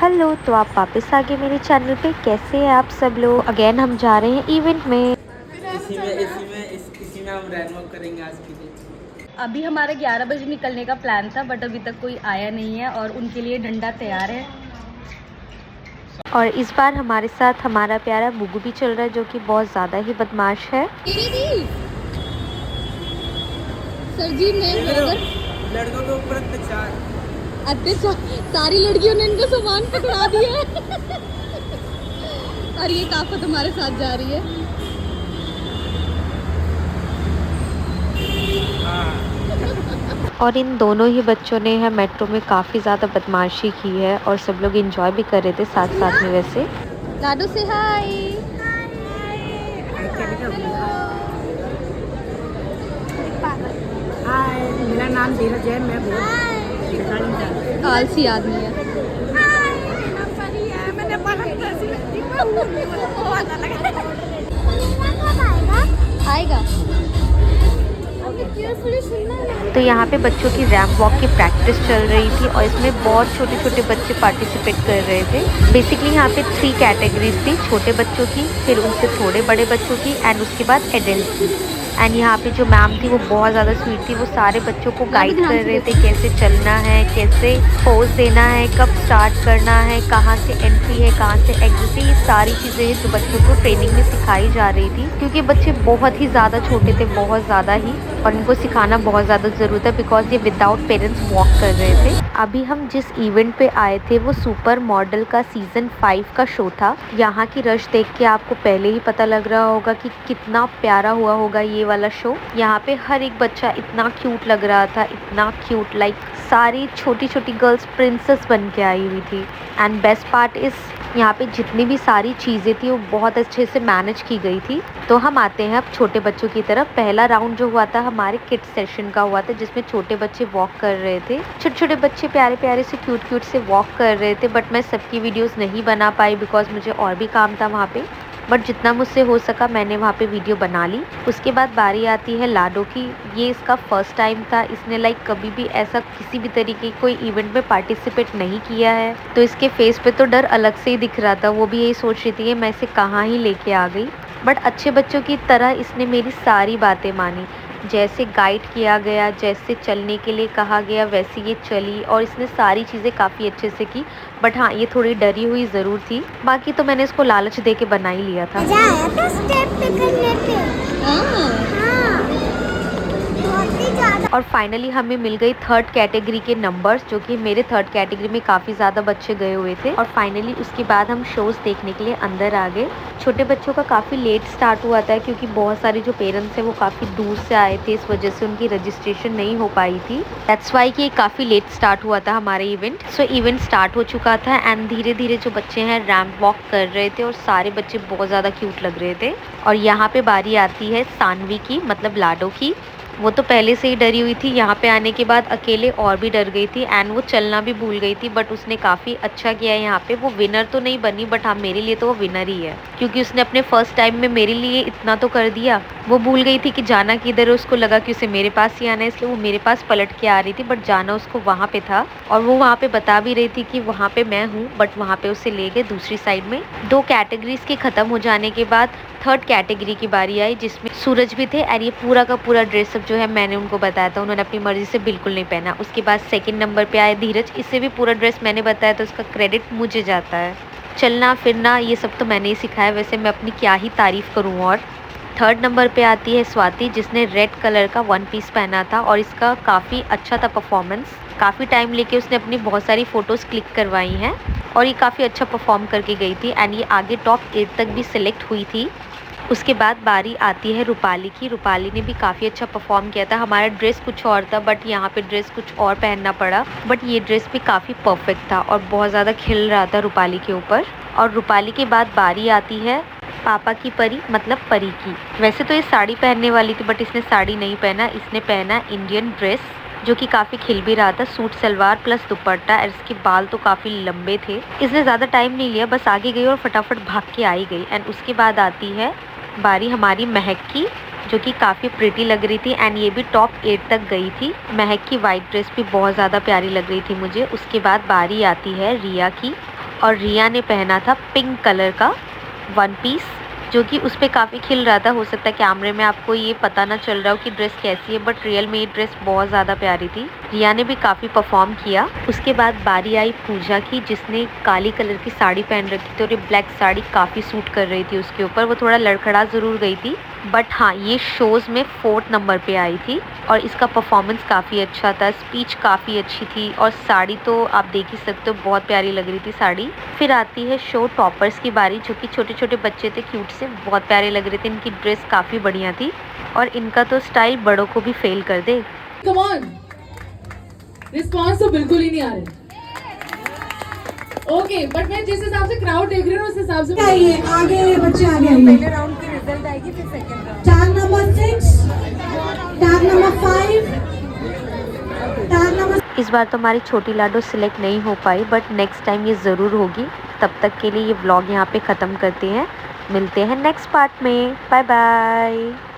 Hello, तो आप वापस आ गए मेरे चैनल पे। कैसे हैं आप सब लोग? अगेन हम जा रहे हैं इवेंट में। इसी में हम रैन वॉक करेंगे आज के लिए। अभी हमारे 11 बजे निकलने का प्लान था, बट अभी तक कोई आया नहीं है और उनके लिए डंडा तैयार है। और इस बार हमारे साथ हमारा प्यारा बुगू भी चल रहा है, जो कि बहुत ज़्यादा ही बदमाश है। सर जी ने लड़कों के ऊपर अत्याचार, सारी लड़कियों ने इनका सामान पकड़ा दिया है। और ये काफत हमारे साथ जा रही है। और इन दोनों ही बच्चों ने है मेट्रो में काफ़ी ज़्यादा बदमाशी की है और सब लोग एंजॉय भी कर रहे थे साथ साथ में। वैसे लाडू से हाय। हाय, मेरा नाम धीरज है। मैं बहुत आलसी आदमी है। आएगा। तो यहाँ पे बच्चों की रैंप वॉक की प्रैक्टिस चल रही थी और इसमें बहुत छोटे छोटे बच्चे पार्टिसिपेट कर रहे थे। बेसिकली यहाँ पे 3 कैटेगरीज थी, छोटे बच्चों की, फिर उनसे थोड़े बड़े बच्चों की एंड उसके बाद एडल्ट की। एंड यहाँ पे जो मैम थी वो बहुत ज़्यादा स्वीट थी। वो सारे बच्चों को गाइड कर रहे थे, कैसे चलना है, कैसे पोज देना है, कब स्टार्ट करना है, कहाँ से एंट्री है, कहाँ से एग्जिट है। ये सारी चीज़ें जो बच्चों को ट्रेनिंग में सिखाई जा रही थी, क्योंकि बच्चे बहुत ही ज़्यादा छोटे थे, बहुत ज़्यादा ही, और इनको सिखाना बहुत ज़्यादा ज़रूरत है बिकॉज ये विदाउट पेरेंट्स वॉक कर रहे थे। अभी हम जिस इवेंट पे आए थे वो सुपर मॉडल का सीज़न 5 का शो था। यहाँ की रश देख के आपको पहले ही पता लग रहा होगा कि कितना प्यारा हुआ होगा ये वाला शो। यहाँ पे हर एक बच्चा इतना क्यूट लग रहा था, इतना क्यूट, लाइक सारी छोटी छोटी गर्ल्स प्रिंसेस बन के आई हुई थी। एंड बेस्ट पार्ट इस यहाँ पे जितनी भी सारी चीज़ें थी वो बहुत अच्छे से मैनेज की गई थी। तो हम आते हैं अब छोटे बच्चों की तरफ। पहला राउंड जो हुआ था हमारे किड्स सेशन का हुआ था, जिसमें छोटे बच्चे वॉक कर रहे थे। छोटे छोटे बच्चे प्यारे प्यारे से क्यूट क्यूट से वॉक कर रहे थे, बट मैं सबकी वीडियोस नहीं बना पाई बिकॉज मुझे और भी काम था वहाँ पे। बट जितना मुझसे हो सका मैंने वहाँ पे वीडियो बना ली। उसके बाद बारी आती है लाडो की। ये इसका फर्स्ट टाइम था। इसने लाइक कभी भी ऐसा किसी भी तरीके की कोई इवेंट में पार्टिसिपेट नहीं किया है, तो इसके फेस पे तो डर अलग से ही दिख रहा था। वो भी यही सोच रही थी कि मैं इसे कहाँ ही लेके आ गई। बट अच्छे बच्चों की तरह इसने मेरी सारी बातें मानी। जैसे गाइड किया गया, जैसे चलने के लिए कहा गया, वैसे ये चली और इसने सारी चीज़ें काफ़ी अच्छे से की। बट हाँ, ये थोड़ी डरी हुई ज़रूर थी। बाकी तो मैंने इसको लालच दे के बना ही लिया था। स्टेप पे करने पे। और फाइनली हमें मिल गई 3rd कैटेगरी के नंबर्स, जो कि मेरे 3rd कैटेगरी में काफ़ी ज़्यादा बच्चे गए हुए थे। और फाइनली उसके बाद हम शोज़ देखने के लिए अंदर आ गए। छोटे बच्चों का काफ़ी लेट स्टार्ट हुआ था, क्योंकि बहुत सारे जो पेरेंट्स हैं वो काफ़ी दूर से आए थे, इस वजह से उनकी रजिस्ट्रेशन नहीं हो पाई थी। दैट्स वाई कि काफ़ी लेट स्टार्ट हुआ था हमारा इवेंट। सो इवेंट स्टार्ट हो चुका था एंड धीरे धीरे जो बच्चे हैं रैंप वॉक कर रहे थे और सारे बच्चे बहुत ज़्यादा क्यूट लग रहे थे। और यहाँ पे बारी आती है सानवी की, मतलब लाडो की। वो तो पहले से ही डरी हुई थी, यहाँ पे आने के बाद अकेले और भी डर गई थी एंड वो चलना भी भूल गई थी। बट उसने काफ़ी अच्छा किया है। यहाँ पे वो विनर तो नहीं बनी, बट हाँ मेरे लिए तो वो विनर ही है, क्योंकि उसने अपने फर्स्ट टाइम में मेरे लिए इतना तो कर दिया। वो भूल गई थी कि जाना किधर है, उसको लगा कि उसे मेरे पास ही आना है, इसलिए वो मेरे पास पलट के आ रही थी, बट जाना उसको वहाँ पे था। और वो वहाँ पे बता भी रही थी कि वहाँ पे मैं हूँ, बट वहाँ पे उसे ले गए दूसरी साइड में। 2 कैटेगरीज के ख़त्म हो जाने के बाद 3rd कैटेगरी की बारी आई, जिसमें सूरज भी थे। और ये पूरा का पूरा ड्रेसअप जो है मैंने उनको बताया था, उन्होंने अपनी मर्जी से बिल्कुल नहीं पहना। उसके बाद 2nd नंबर पे आए धीरज। इसे भी पूरा ड्रेस मैंने बताया, तो उसका क्रेडिट मुझे जाता है। चलना फिरना ये सब तो मैंने ही सिखाया, वैसे मैं अपनी क्या ही तारीफ़ करूँ। और 3rd नंबर पे आती है स्वाति, जिसने रेड कलर का 1 पीस पहना था और इसका काफ़ी अच्छा था परफॉर्मेंस। काफ़ी टाइम लेके उसने अपनी बहुत सारी फ़ोटोज़ क्लिक करवाई हैं और ये काफ़ी अच्छा परफॉर्म करके गई थी एंड ये आगे टॉप 8 तक भी सिलेक्ट हुई थी। उसके बाद बारी आती है रूपाली की। रूपाली ने भी काफ़ी अच्छा परफॉर्म किया था। हमारा ड्रेस कुछ और था, बट यहाँ पे ड्रेस कुछ और पहनना पड़ा, बट ये ड्रेस भी काफ़ी परफेक्ट था और बहुत ज़्यादा खिल रहा था रूपाली के ऊपर। और रूपाली के बाद बारी आती है पापा की परी, मतलब परी की। वैसे तो ये साड़ी पहनने वाली थी, बट इसने साड़ी नहीं पहना, इसने पहना इंडियन ड्रेस, जो कि काफ़ी खिल भी रहा था। सूट सलवार प्लस दुपट्टा, और इसके बाल तो काफ़ी लंबे थे। इसने ज़्यादा टाइम नहीं लिया, बस आगे गई और फटाफट भाग के आई गई। एंड उसके बाद आती है बारी हमारी महक की, जो कि काफ़ी प्रिटी लग रही थी एंड ये भी टॉप 8 तक गई थी। महक की वाइट ड्रेस भी बहुत ज़्यादा प्यारी लग रही थी मुझे। उसके बाद बारी आती है रिया की। और रिया ने पहना था पिंक कलर का वन पीस, जो कि उस पे काफ़ी खिल रहा था। हो सकता है कैमरे में आपको ये पता ना चल रहा हो कि ड्रेस कैसी है, बट रियल में ये ड्रेस बहुत ज़्यादा प्यारी थी। रिया ने भी काफ़ी परफॉर्म किया। उसके बाद बारी आई पूजा की, जिसने काली कलर की साड़ी पहन रखी थी और ये ब्लैक साड़ी काफ़ी सूट कर रही थी उसके ऊपर। वो थोड़ा लड़खड़ा ज़रूर गई थी, बट हाँ, ये शोज़ में 4th नंबर पे आई थी और इसका परफॉर्मेंस काफ़ी अच्छा था, स्पीच काफ़ी अच्छी थी और साड़ी तो आप देख ही सकते हो, बहुत प्यारी लग रही थी साड़ी। फिर आती है शो टॉपर्स की बारी, जो कि छोटे छोटे बच्चे थे, क्यूट से, बहुत प्यारे लग रहे थे। इनकी ड्रेस काफ़ी बढ़िया थी और इनका तो स्टाइल बड़ों को भी फेल कर दे। कम ऑन, रिस्पॉन्स तो बिल्कुल ही नहीं आ रहे। ओके, बट मैं जिस हिसाब से क्राउड देख रही हूँ उस हिसाब से आइए आगे बच्चे आगे आइए। पहले राउंड की रिजल्ट आएगी फिर second round. Tag number 6, tag number 5, tag number. इस बार तो हमारी छोटी लाडो सिलेक्ट नहीं हो पाई, बट नेक्स्ट टाइम ये ज़रूर होगी। तब तक के लिए ये व्लॉग यहाँ पे ख़त्म करते हैं। मिलते हैं नेक्स्ट पार्ट में। Bye bye.